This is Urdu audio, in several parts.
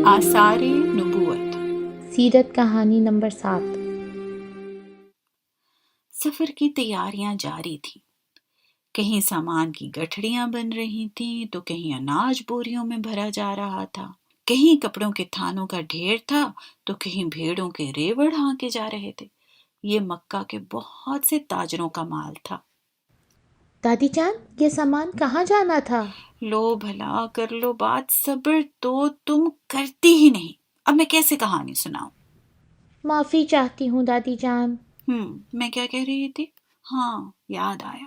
آثار نبوت، سیرت کہانی نمبر 7۔ سفر کی تیاریاں جاری تھیں۔ کہیں سامان کی گٹھڑیاں بن رہی تھیں تو کہیں اناج بوریوں میں بھرا جا رہا تھا، کہیں کپڑوں کے تھانوں کا ڈھیر تھا تو کہیں بھیڑوں کے ریوڑ ہانکے جا رہے تھے۔ یہ مکہ کے بہت سے تاجروں کا مال تھا۔ دادی جان، یہ سامان کہاں جانا تھا؟ لو بھلا کر لو بات، صبر تو تم کرتی ہی نہیں۔ اب میں کیسے کہانی سناؤں؟ معافی چاہتی ہوں دادی جان۔ میں کیا کہہ رہی تھی؟ ہاں، یاد آیا۔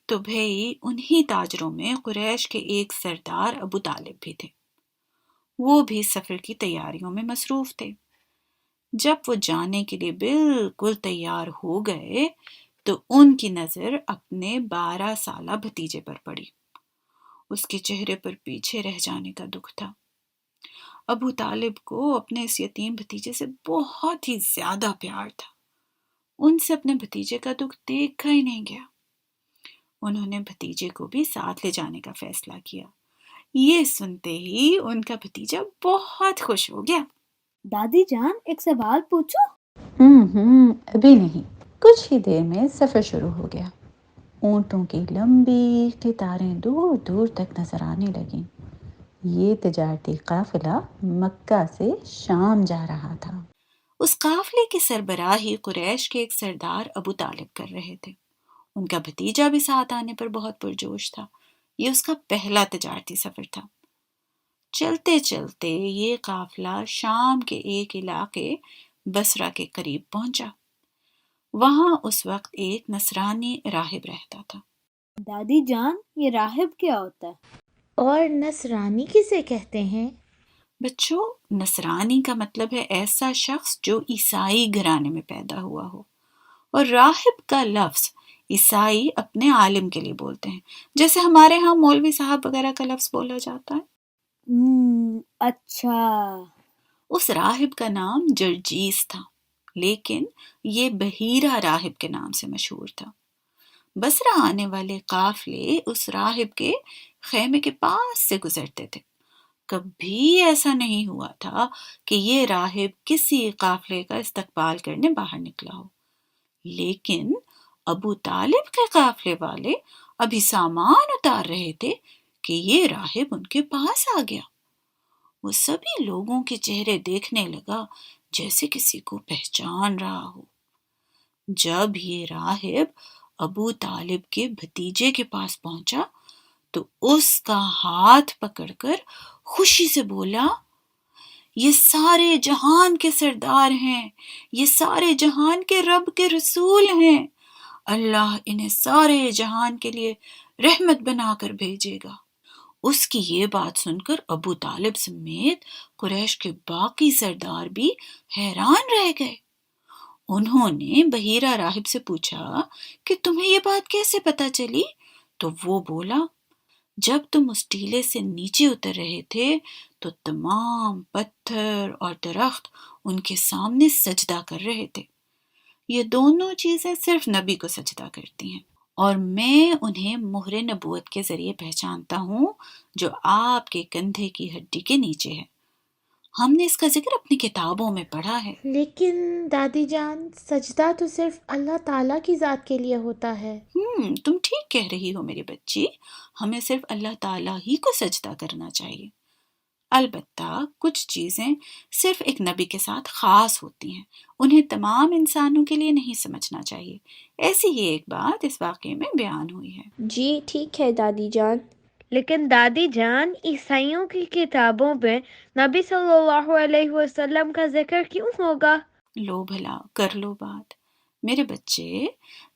تو بھئی انہی تاجروں میں قریش کے ایک سردار ابو طالب بھی تھے۔ وہ بھی سفر کی تیاریوں میں مصروف تھے۔ جب وہ جانے کے لیے بالکل تیار ہو گئے تو ان کی نظر اپنے 12 سالہ بھتیجے پر پڑی۔ اس کے چہرے پر پیچھے رہ جانے کا دکھ تھا۔ ابو طالب کو اپنے اس یتیم بھتیجے سے بہت ہی زیادہ پیار تھا۔ ان سے اپنے بھتیجے کا دکھ دیکھا ہی نہیں گیا۔ انہوں نے بھتیجے کو بھی ساتھ لے جانے کا فیصلہ کیا۔ یہ سنتے ہی ان کا بھتیجا بہت خوش ہو گیا۔ دادی جان، ایک سوال پوچھو؟ ابھی نہیں، کچھ ہی دیر میں سفر شروع ہو گیا۔ اونٹوں کی لمبی قطاریں دور دور تک نظر آنے لگیں۔ یہ تجارتی قافلہ مکہ سے شام جا رہا تھا۔ اس قافلے کی سربراہی قریش کے ایک سردار ابو طالب کر رہے تھے۔ ان کا بھتیجا بھی ساتھ آنے پر بہت پرجوش تھا۔ یہ اس کا پہلا تجارتی سفر تھا۔ چلتے چلتے یہ قافلہ شام کے ایک علاقے بصرہ کے قریب پہنچا۔ وہاں اس وقت ایک نصرانی راہب رہتا تھا۔ دادی جان، یہ راہب کیا ہوتا ہے؟ اور نصرانی کسے کہتے ہیں؟ بچوں، نصرانی کا مطلب ہے ایسا شخص جو عیسائی گھرانے میں پیدا ہوا ہو، اور راہب کا لفظ عیسائی اپنے عالم کے لیے بولتے ہیں، جیسے ہمارے ہاں مولوی صاحب وغیرہ کا لفظ بولا جاتا ہے۔ اچھا۔ اس راہب کا نام جرجیس تھا، لیکن یہ بحیرہ راہب کے نام سے مشہور تھا۔ بصرہ آنے والے قافلے اس راہب کے خیمے کے پاس سے گزرتے تھے۔ کبھی ایسا نہیں ہوا تھا کہ یہ راہب کسی قافلے کا استقبال کرنے باہر نکلا ہو، لیکن ابو طالب کے قافلے والے ابھی سامان اتار رہے تھے کہ یہ راہب ان کے پاس آ گیا۔ وہ سبھی لوگوں کے چہرے دیکھنے لگا جیسے کسی کو پہچان رہا ہو۔ جب یہ راہب ابو طالب کے بھتیجے کے پاس پہنچا تو اس کا ہاتھ پکڑ کر خوشی سے بولا، یہ سارے جہان کے سردار ہیں، یہ سارے جہان کے رب کے رسول ہیں، اللہ انہیں سارے جہان کے لیے رحمت بنا کر بھیجے گا۔ اس کی یہ بات سن کر ابو طالب سمیت قریش کے باقی سردار بھی حیران رہ گئے۔ انہوں نے بحیرہ راہب سے پوچھا کہ تمہیں یہ بات کیسے پتہ چلی؟ تو وہ بولا، جب تم اس ٹیلے سے نیچے اتر رہے تھے تو تمام پتھر اور درخت ان کے سامنے سجدہ کر رہے تھے۔ یہ دونوں چیزیں صرف نبی کو سجدہ کرتی ہیں، اور میں انہیں مہر نبوت کے ذریعے پہچانتا ہوں جو آپ کے کندھے کی ہڈی کے نیچے ہے۔ ہم نے اس کا ذکر اپنی کتابوں میں پڑھا ہے۔ لیکن دادی جان، سجدہ تو صرف اللہ تعالیٰ کی ذات کے لیے ہوتا ہے۔ تم ٹھیک کہہ رہی ہو میری بچی، ہمیں صرف اللہ تعالیٰ ہی کو سجدہ کرنا چاہیے۔ البتہ کچھ چیزیں صرف ایک نبی کے ساتھ خاص ہوتی ہیں، انہیں تمام انسانوں کے لیے نہیں سمجھنا چاہیے۔ ایسی ہی ایک بات اس واقعے میں بیان ہوئی ہے۔ جی ٹھیک ہے دادی جان۔ لیکن دادی جان، عیسائیوں کی کتابوں میں نبی صلی اللہ علیہ وسلم کا ذکر کیوں ہوگا؟ لو بھلا کر لو بات، میرے بچے،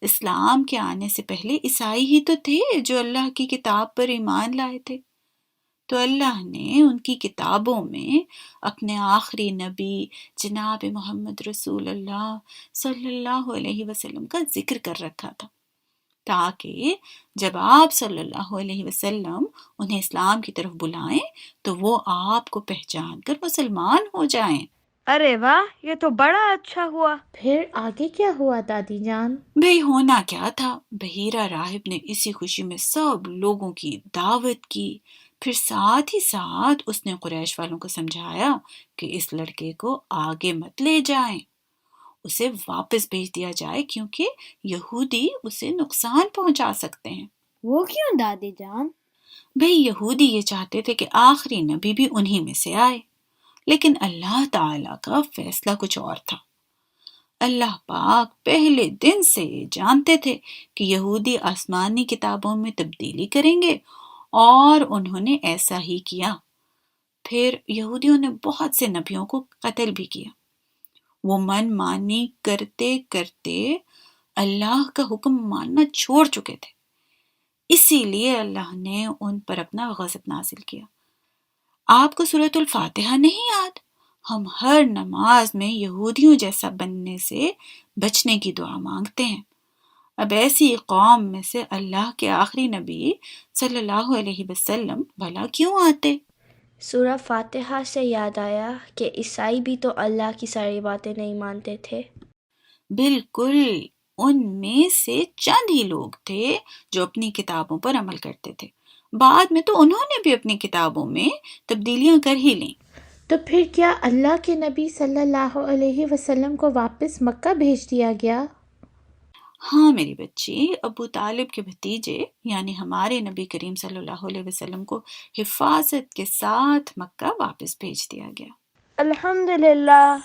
اسلام کے آنے سے پہلے عیسائی ہی تو تھے جو اللہ کی کتاب پر ایمان لائے تھے۔ تو اللہ نے ان کی کتابوں میں اپنے آخری نبی جناب محمد رسول اللہ صلی اللہ علیہ وسلم کا ذکر کر رکھا تھا، تاکہ جب آپ صلی اللہ علیہ وسلم انہیں اسلام کی طرف بلائیں تو وہ آپ کو پہچان کر مسلمان ہو جائیں۔ ارے واہ، یہ تو بڑا اچھا ہوا۔ پھر آگے کیا ہوا دادی جان؟ بھئی ہونا کیا تھا، بحیرہ راہب نے اسی خوشی میں سب لوگوں کی دعوت کی، پھر ساتھ ہی ساتھ اس نے قریش والوں کو سمجھایا کہ اس لڑکے کو آگے مت لے جائیں، اسے واپس بھیج دیا جائے کیونکہ یہودی اسے نقصان پہنچا سکتے ہیں۔ وہ کیوں دادی جان؟ بھئی یہودی یہ چاہتے تھے کہ آخری نبی بھی انہی میں سے آئے، لیکن اللہ تعالیٰ کا فیصلہ کچھ اور تھا۔ اللہ پاک پہلے دن سے یہ جانتے تھے کہ یہودی آسمانی کتابوں میں تبدیلی کریں گے، اور انہوں نے ایسا ہی کیا۔ پھر یہودیوں نے بہت سے نبیوں کو قتل بھی کیا۔ وہ من مانی کرتے کرتے اللہ کا حکم ماننا چھوڑ چکے تھے، اسی لیے اللہ نے ان پر اپنا غضب نازل کیا۔ آپ کو سورۃ الفاتحہ نہیں یاد؟ ہم ہر نماز میں یہودیوں جیسا بننے سے بچنے کی دعا مانگتے ہیں۔ اب ایسی قوم میں سے اللہ کے آخری نبی صلی اللہ علیہ وسلم بھلا کیوں آتے؟ سورہ فاتحہ سے یاد آیا کہ عیسائی بھی تو اللہ کی ساری باتیں نہیں مانتے تھے۔ بالکل، ان میں سے چند ہی لوگ تھے جو اپنی کتابوں پر عمل کرتے تھے، بعد میں تو انہوں نے بھی اپنی کتابوں میں تبدیلیاں کر ہی لیں۔ تو پھر کیا اللہ کے نبی صلی اللہ علیہ وسلم کو واپس مکہ بھیج دیا گیا؟ ہاں میری بچی، ابو طالب کے بھتیجے یعنی ہمارے نبی کریم صلی اللہ علیہ وسلم کو حفاظت کے ساتھ مکہ واپس بھیج دیا گیا۔ الحمدللہ۔